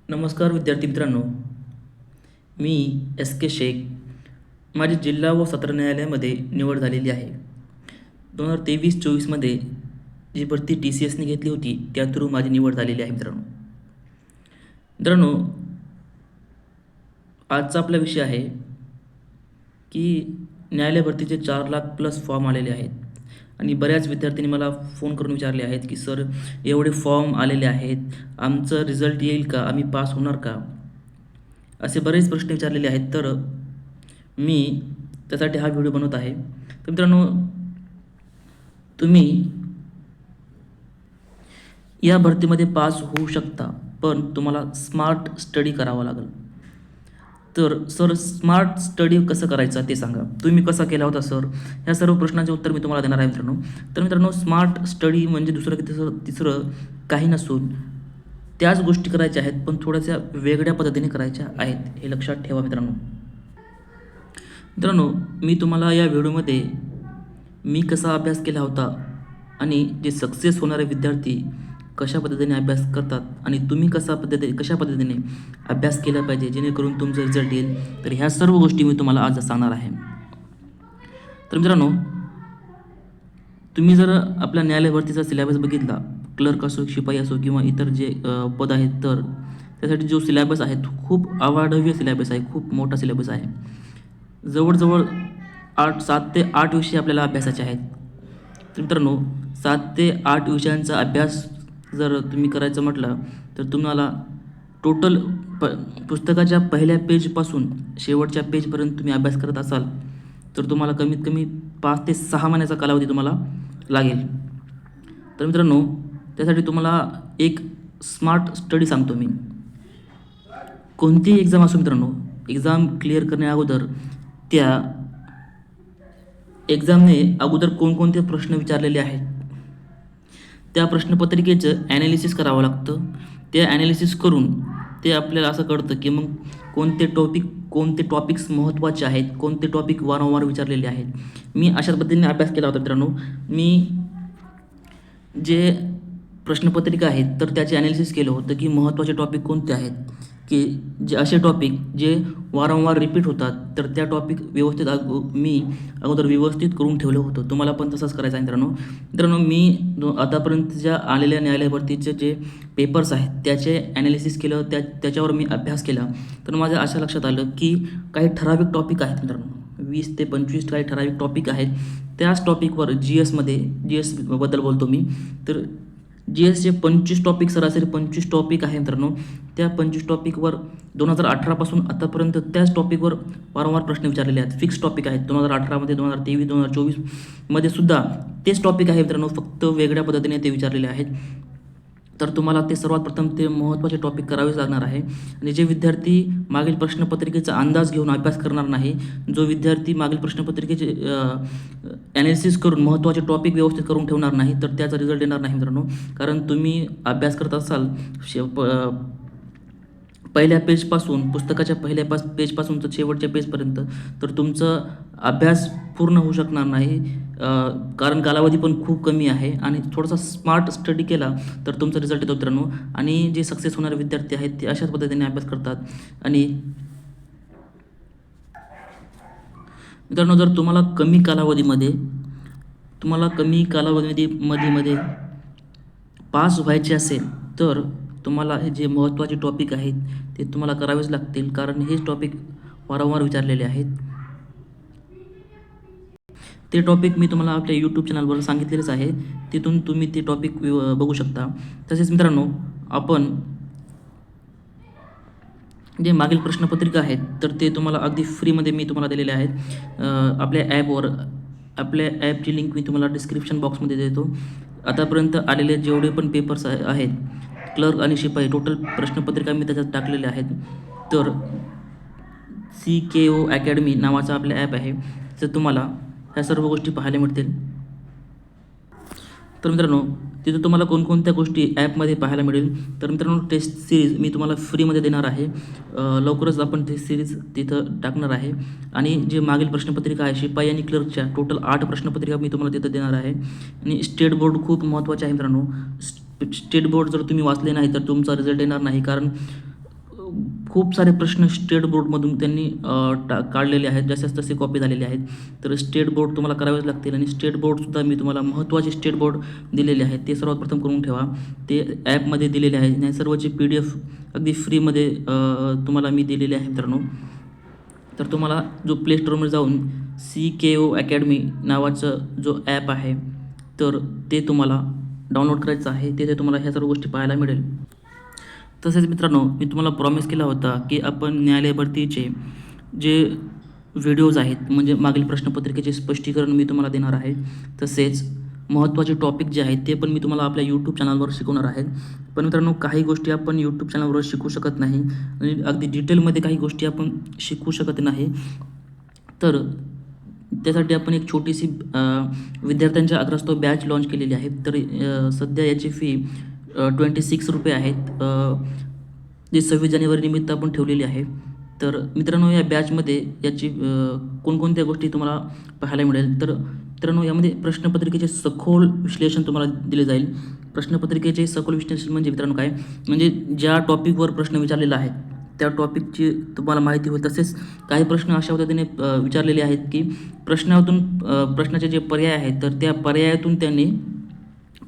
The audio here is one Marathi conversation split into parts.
नमस्कार विद्यार्थी मित्रांनो, मी एस के शेख. माझी जिल्हा व सत्र न्यायालयामध्ये निवड झालेली आहे. 2023-24मध्ये जी भरती TCSने घेतली होती त्या थ्रू माझी निवड झालेली आहे. मित्रांनो, आजचा आपला विषय आहे की न्यायालय भरतीचे 4 लाख+ फॉर्म आलेले आहेत आणि बऱ्याच विद्यार्थ्यांनी मला फोन करून विचारले आहेत की सर, एवढे फॉर्म आलेले आहेत, आमचं रिझल्ट येईल का, आम्ही पास होणार का, असे बरेच प्रश्न विचारलेले आहेत. तर मी त्यासाठी हा व्हिडिओ बनवत आहे. तर मित्रांनो, तुम्ही या भरतीमध्ये पास होऊ शकता, पण तुम्हाला स्मार्ट स्टडी करावा लागेल. तर सर, स्मार्ट स्टडी कसं करायचं ते सांगा, तुम्ही कसा केला होता सर, ह्या सर्व प्रश्नांचे उत्तर मी तुम्हाला देणार आहे मित्रांनो. तर मित्रांनो, स्मार्ट स्टडी म्हणजे दुसरं की तिसरं काही नसून त्याच गोष्टी करायच्या आहेत पण थोड्याशा वेगळ्या पद्धतीने करायच्या आहेत, हे लक्षात ठेवा मित्रांनो. मी तुम्हाला या व्हिडिओमध्ये मी कसा अभ्यास केला होता आणि जे सक्सेस होणारे विद्यार्थी कशा पद्धतीने अभ्यास करतात आणि तुम्ही कशा पद्धतीने अभ्यास केला पाहिजे जेणेकरून तुमचं रिझल्ट येईल, तर ह्या सर्व गोष्टी मी तुम्हाला आज सांगणार आहे. तर मित्रांनो, तुम्ही जर आपल्या न्यायालय भरतीचा सिलेबस बघितला, क्लर्क असो, शिपाई असो किंवा इतर जे पद आहेत, तर त्यासाठी जो सिलेबस आहे तो खूप अवाढव्य सिलेबस आहे, खूप मोठा सिलेबस आहे. जवळजवळ 7 ते 8 विषय आपल्याला अभ्यासाचे आहेत. तर मित्रांनो, 7 ते 8 विषयांचा अभ्यास जर तुम्ही करायचं म्हटलं तर तुम्हाला टोटल पुस्तकाच्या पहिल्या पेजपासून शेवटच्या पेजपर्यंत तुम्ही अभ्यास करत असाल तर तुम्हाला कमीत कमी 5 ते 6 महिन्याचा कालावधी तुम्हाला लागेल. तर मित्रांनो, त्यासाठी तुम्हाला एक स्मार्ट स्टडी सांगतो मी. कोणतीही एक्झाम असो मित्रांनो, एक्झाम क्लिअर करण्या अगोदर त्या एक्झामने अगोदर कोणकोणते प्रश्न विचारलेले आहेत त्या प्रश्नपत्रिकेचं ॲनालिसिस करावं लागतं. ते ॲनालिसिस करून ते आपल्याला असं कळतं की मग कोणते टॉपिक्स महत्त्वाचे आहेत, कोणते टॉपिक वारंवार विचारलेले आहेत. मी अशाच पद्धतीने अभ्यास केला होता मित्रांनो. मी जे प्रश्नपत्रिका आहेत तर त्याचे ॲनालिसिस केलं होतं की महत्त्वाचे टॉपिक कोणते आहेत, की जे असे टॉपिक जे वारंवार रिपीट होतात, तर त्या टॉपिक मी अगोदर व्यवस्थित करून ठेवलं होतं. तुम्हाला पण तसंच करायचं आहे मित्रांनो. मी आतापर्यंत ज्या आलेल्या न्यायालय भरतीचे जे पेपर्स आहेत त्याचे ॲनालिसिस केलं, त्याच्यावर मी अभ्यास केला. तर माझ्या असं लक्षात आलं की काही ठराविक टॉपिक आहेत मित्रांनो, 20 ते 25 काही ठराविक टॉपिक आहेत. त्याच टॉपिकवर जी एसबद्दल बोलतो मी. तर GSचे 25 टॉपिक, सरासरी 25 टॉपिक आहे मित्रांनो. त्या 25 टॉपिकवर 2018पासून आतापर्यंत त्याच टॉपिकवर वारंवार प्रश्न विचारलेले आहेत. फिक्स टॉपिक आहेत. 2018मध्ये, 2023, 2024मध्ये सुद्धा तेच टॉपिक आहे मित्रांनो, फक्त वेगळ्या पद्धतीने ते विचारलेले आहेत. तर तुम्हाला ते सर्वात प्रथम ते महत्त्वाचे टॉपिक करावेच लागणार आहे. आणि जे विद्यार्थी मागील प्रश्नपत्रिकेचा अंदाज घेऊन अभ्यास करणार नाही, जो विद्यार्थी मागील प्रश्नपत्रिकेचे ॲनालिसिस करून महत्त्वाचे टॉपिक व्यवस्थित करून ठेवणार नाही, तर त्याचा रिझल्ट येणार नाही मित्रांनो. कारण तुम्ही अभ्यास करत असाल पहिल्या पेजपासून, पुस्तकाच्या पहिल्या पेजपासून तर शेवटच्या पेजपर्यंत, तर तुमचं अभ्यास पूर्ण होऊ शकणार नाही. कारण कालावधी पण खूप कमी आहे आणि थोडासा स्मार्ट स्टडी केला तर तुमचा रिझल्ट येतो मित्रांनो. आणि जे सक्सेस होणारे विद्यार्थी आहेत ते अशाच पद्धतीने अभ्यास करतात. आणि मित्रांनो, जर तुम्हाला कमी कालावधीमध्ये पास व्हायचे असेल तर तुम्हाला हे जे महत्त्वाचे टॉपिक आहेत ते तुम्हाला करावेच लागतील, कारण हेच टॉपिक वारंवार विचारलेले आहेत. ते टॉपिक मी तुम्हाला आपल्या यूट्यूब चॅनलवर सांगितलेलेच आहे, तिथून तुम्ही ते टॉपिक बघू शकता. तसेच मित्रांनो, आपण जे मागील प्रश्नपत्रिका आहेत तर ते तुम्हाला अगदी फ्रीमध्ये मी तुम्हाला दिलेले आहेत आपल्या ॲपची लिंक मी तुम्हाला डिस्क्रिप्शन बॉक्समध्ये देतो. आतापर्यंत आलेले जेवढे पण पेपर्स आहेत, क्लर्क आणि शिपाई, टोटल प्रश्नपत्रिका मी त्याच्यात टाकलेल्या आहेत. तर CKO अकॅडमी नावाचा आपला ॲप आहे, तर तुम्हाला ह्या सर्व गोष्टी पाहायला मिळतील. तर मित्रांनो, तिथं तुम्हाला कोणकोणत्या गोष्टी ॲपमध्ये पाहायला मिळेल. तर मित्रांनो, टेस्ट सिरीज मी तुम्हाला फ्रीमध्ये देणार आहे. लवकरच आपण टेस्ट सिरीज तिथं टाकणार आहे. आणि जे मागील प्रश्नपत्रिका आहे शिपाई आणि क्लर्कच्या, टोटल 8 प्रश्नपत्रिका मी तुम्हाला तिथं देणार आहे. आणि स्टेट बोर्ड खूप महत्त्वाचे आहे मित्रांनो. स्टेट बोर्ड जर तुम्ही वाचले नाही तर तुमचा रिझल्ट येणार नाही, कारण खूप सारे प्रश्न स्टेट बोर्डमधून त्यांनी काढलेले आहेत, जसेच तसे कॉपी झालेले आहेत. तर स्टेट बोर्ड तुम्हाला करावेच लागतील आणि स्टेट बोर्डसुद्धा मी तुम्हाला महत्त्वाचे स्टेट बोर्ड दिलेले आहेत, ते सर्वात प्रथम करून ठेवा. ते ॲपमध्ये दिलेले आहेत आणि सर्वची PDF अगदी फ्रीमध्ये तुम्हाला मी दिलेले आहे मित्रांनो. तर तुम्हाला जो प्ले स्टोअरमध्ये जाऊन CKO अकॅडमी नावाचं जो ॲप आहे, तर ते तुम्हाला डाउनलोड करायचं आहे. तिथे तुम्हाला ह्या सर्व गोष्टी पाहायला मिळेल. तसेच मित्रांनो, मी तुम्हाला प्रॉमिस केला होता की आपण न्यायालय भरतीचे जे व्हिडिओज आहेत, म्हणजे मागील प्रश्नपत्रिकेचे स्पष्टीकरण मी तुम्हाला देणार आहे. तसेच महत्त्वाचे टॉपिक जे आहेत ते पण मी तुम्हाला आपल्या यूट्यूब चॅनलवर शिकवणार आहे. पण मित्रांनो, काही गोष्टी आपण यूट्यूब चॅनलवर शिकू शकत नाही आणि अगदी डिटेलमध्ये काही गोष्टी आपण शिकू शकत नाही. तर त्यासाठी आपण एक छोटीशी विद्यार्थ्यांच्या आग्रहास्तव बॅच लॉन्च केलेली आहे. तर सध्या याची फी ₹26 आहेत, जे 26 जानेवारी निमित्त आपण ठेवलेली आहे. तर मित्रांनो, या बॅचमध्ये याची कोणकोणत्या गोष्टी तुम्हाला पाहायला मिळेल. तर मित्रांनो, यामध्ये प्रश्नपत्रिकेचे सखोल विश्लेषण तुम्हाला दिले जाईल. प्रश्नपत्रिकेचे सखोल विश्लेषण म्हणजे मित्रांनो काय, म्हणजे ज्या टॉपिकवर प्रश्न विचारलेला आहे त्या टॉपिकची तुम्हाला माहिती होईल. तसेच काही प्रश्न अशा पद्धतीने विचारलेले आहेत की प्रश्नातून प्रश्नाचे जे पर्याय आहेत तर त्या पर्यायातून त्यांनी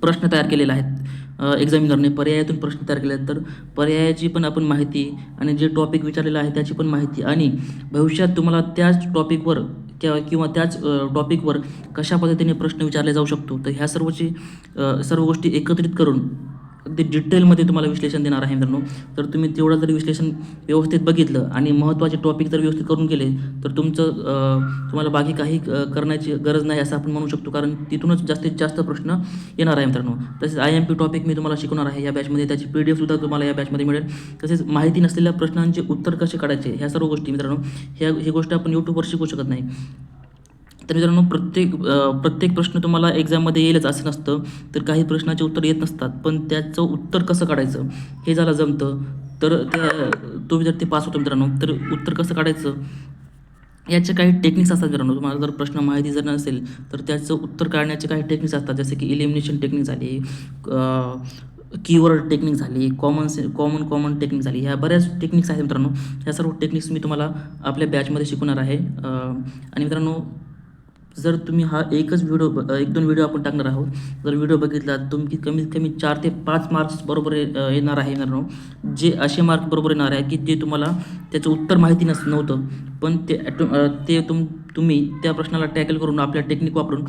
प्रश्न तयार केलेले आहेत. एक्झामिनरने पर्यायातून प्रश्न तयार केले आहेत. तर पर्यायाची पण आपण माहिती आणि जे टॉपिक विचारलेलं आहे त्याची पण माहिती आणि भविष्यात तुम्हाला त्याच टॉपिकवर किंवा त्याच टॉपिकवर कशा पद्धतीने प्रश्न विचारले जाऊ शकतो, तर ह्या सर्व गोष्टी एकत्रित करून अगदी डिटेलमध्ये तुम्हाला विश्लेषण देणार आहे मित्रांनो. तर तुम्ही तेवढं जर विश्लेषण व्यवस्थित बघितलं आणि महत्त्वाचे टॉपिक जर व्यवस्थित करून गेले तर तुम्हाला बाकी काही करण्याची गरज नाही असं आपण म्हणू शकतो, कारण तिथूनच जास्तीत जास्त प्रश्न येणार आहे मित्रांनो. तसेच IMP टॉपिक मी तुम्हाला शिकवणार आहे या बॅचमध्ये, त्याची PDF सुद्धा तुम्हाला या बॅचमध्ये मिळेल. तसेच माहिती नसलेल्या प्रश्नांचे उत्तर कसे काढायचे ह्या सर्व गोष्टी मित्रांनो, ही गोष्ट आपण यूट्यूबवर शिकू शकत नाही. तर मित्रांनो, प्रत्येक प्रश्न तुम्हाला एक्झाममध्ये येईलच असं नसतं. तर काही प्रश्नाचे उत्तर येत नसतात, पण त्याचं उत्तर कसं काढायचं हे ज्याला जमतं तर तो विद्यार्थी पास होतो मित्रांनो. तर उत्तर कसं काढायचं याचे काही टेक्निक्स असतात मित्रांनो. तुम्हाला जर प्रश्न माहिती जर नसेल तर त्याचं उत्तर काढण्याचे काही टेक्निक्स असतात, जसे की एलिमिनेशन टेक्निक झाली, कीवर्ड टेक्निक झाली, कॉमन टेक्निक झाली. ह्या बऱ्याच टेक्निक्स आहेत मित्रांनो. ह्या सर्व टेक्निक्स मी तुम्हाला आपल्या बॅचमध्ये शिकवणार आहे. आणि मित्रांनो, जर तुम्ही हा एक दोन व्हिडिओ आपण टाकणार आहोत, जर व्हिडिओ बघितला तुम्ही कमीत कमी 4 ते 5 मार्क्स बरोबर येणार आहे मित्रांनो. जे असे मार्क बरोबर येणार आहे की जे तुम्हाला त्याचं उत्तर माहिती नव्हतं, पण तुम्ही त्या प्रश्नाला टॅकल करून आपल्या टेक्निक वापरून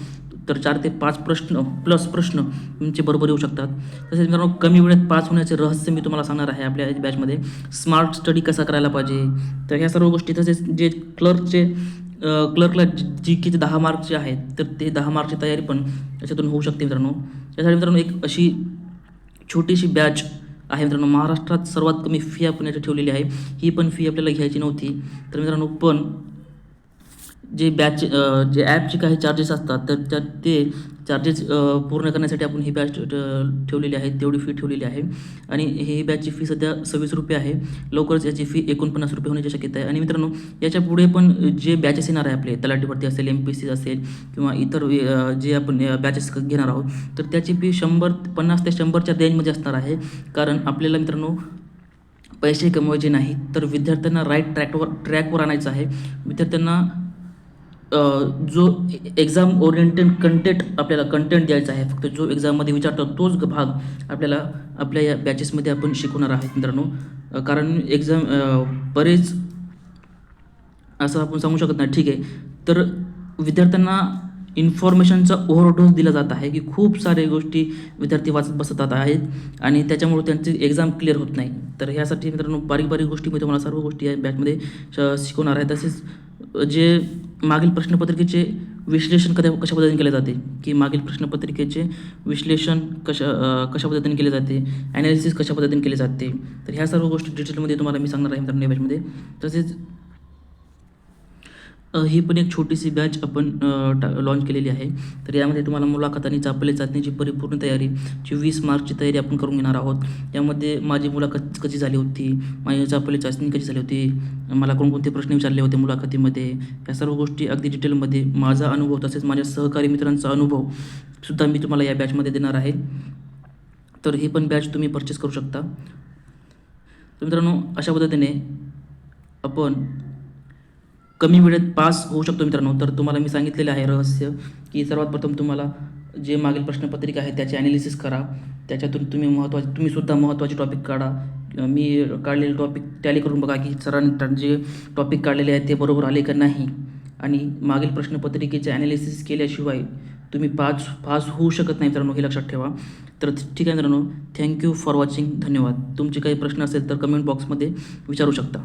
तर 4 ते 5 प्रश्न तुमचे बरोबर येऊ शकतात. तसेच मित्रांनो, कमी वेळेत पास होण्याचे रहस्य मी तुम्हाला सांगणार आहे आपल्या बॅचमध्ये. स्मार्ट स्टडी कसा करायला पाहिजे, तर ह्या सर्व गोष्टी. तसेच जे क्लर्कला GKचे 10 मार्कचे आहेत, तर ते 10 मार्कची तयारी पण याच्यातून होऊ शकते मित्रांनो. यासाठी मित्रांनो एक अशी छोटीशी बॅच आहे मित्रांनो. महाराष्ट्रात सर्वात कमी फी आपण याची ठेवलेली आहे. ही पण फी आपल्याला घ्यायची नव्हती. तर मित्रांनो, पण जे ॲपचे काही चार्जेस असतात तर ते चार्जेस पूर्ण करण्यासाठी आपण ही बॅच ठेवलेली आहे, तेवढी फी ठेवलेली आहे. आणि ही बॅचची फी सध्या ₹26 आहे. लवकरच याची फी ₹49 होण्याची शक्यता आहे. आणि मित्रांनो, याच्या पुढे पण जे बॅचेस येणार आहे आपले, तलाठी भरती असेल, MPSC असेल किंवा इतर जे आपण बॅचेस घेणार आहोत, तर त्याची फी 50 ते 100च्या रेंजमध्ये असणार आहे. कारण आपल्याला मित्रांनो पैसे कमवायचे नाही, तर विद्यार्थ्यांना राईट ट्रॅकवर आणायचं आहे. विद्यार्थ्यांना जो एक्झाम ओरिएंटेड आपल्याला कंटेंट द्यायचा आहे. फक्त जो एक्झाममध्ये विचारतो तोच भाग आपल्याला आपल्या या बॅचेसमध्ये आपण शिकवणार आहोत मित्रांनो. कारण बरेच असं आपण सांगू शकत नाही, ठीक आहे. तर विद्यार्थ्यांना इन्फॉर्मेशनचा ओव्हरडोस दिला जात आहे की खूप साऱ्या गोष्टी विद्यार्थी वाचत बसतात आहेत आणि त्याच्यामुळे त्यांची एक्झाम क्लिअर होत नाही. तर ह्यासाठी मित्रांनो बारीक गोष्टी मी तुम्हाला सर्व गोष्टी या बॅचमध्ये शिकवणार आहे. तसेच जे मागील प्रश्नपत्रिकेचे विश्लेषण कशा पद्धतीने केले जाते, की मागील प्रश्नपत्रिकेचे विश्लेषण कशा पद्धतीने केले जाते, ॲनालिसिस कशा पद्धतीने केले जाते, तर ह्या सर्व गोष्टी डिटेलमध्ये तुम्हाला मी सांगणार आहे मित्रांनो या बॅचमध्ये. तसेच ही पण एक छोटीशी बॅच आपण लॉन्च केलेली आहे. तर यामध्ये तुम्हाला मुलाखत आणि चाचणीची परिपूर्ण तयारी, 20 मार्कची तयारी आपण करून घेणार आहोत. यामध्ये माझी मुलाखत कशी झाली होती, माझी चाचणी कशी झाली होती, मला कोणकोणते प्रश्न विचारले होते मुलाखतीमध्ये, या सर्व गोष्टी अगदी डिटेलमध्ये माझा अनुभव तसेच माझ्या सहकारी मित्रांचा अनुभव सुद्धा मी तुम्हाला या बॅचमध्ये देणार आहे. तर ही पण बॅच तुम्ही परचेस करू शकता. तर मित्रांनो, अशा पद्धतीने आपण कमी वेळेत पास होऊ शकतो मित्रांनो. तर तुम्हाला मी सांगितलेलं आहे रहस्य, की सर्वात प्रथम तुम्हाला जे मागील प्रश्नपत्रिका आहे त्याचे ॲनालिसिस करा. त्याच्यातून तुम्ही सुद्धा महत्त्वाचे टॉपिक काढा. मी काढलेले टॉपिक टॅली करून बघा की सरांनी जे टॉपिक काढलेले आहेत ते बरोबर आले का नाही. आणि मागील प्रश्नपत्रिकेचे ॲनालिसिस केल्याशिवाय तुम्ही पास होऊ शकत नाही मित्रांनो, हे लक्षात ठेवा. तर ठीक आहे मित्रांनो, थँक्यू फॉर वॉचिंग. धन्यवाद. तुमचे काही प्रश्न असेल तर कमेंट बॉक्समध्ये विचारू शकता.